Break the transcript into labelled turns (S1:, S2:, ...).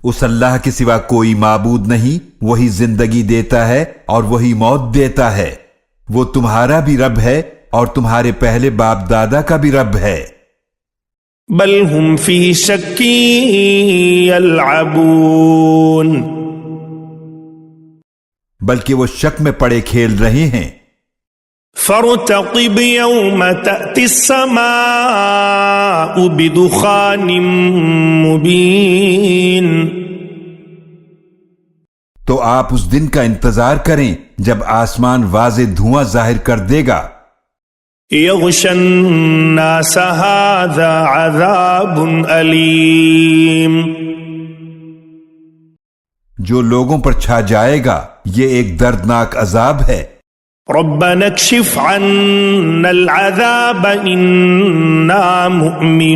S1: اس اللہ کے سوا کوئی معبود نہیں، وہی زندگی دیتا ہے اور وہی موت دیتا ہے۔ وہ تمہارا بھی رب ہے اور تمہارے پہلے باپ دادا کا بھی رب ہے۔
S2: بل ہم فی شک یلعبون،
S1: بلکہ وہ شک میں پڑے کھیل رہے ہیں۔
S2: فارتقب یوم تأتی السماء بدخان مبین،
S1: تو آپ اس دن کا انتظار کریں جب آسمان واضح دھواں ظاہر کر دے گا۔
S2: یغشی الناس ھذا عذاب علیم،
S1: جو لوگوں پر چھا جائے گا یہ ایک دردناک عذاب ہے۔
S2: ربنا اکشف عنا العذاب انا مؤمنون،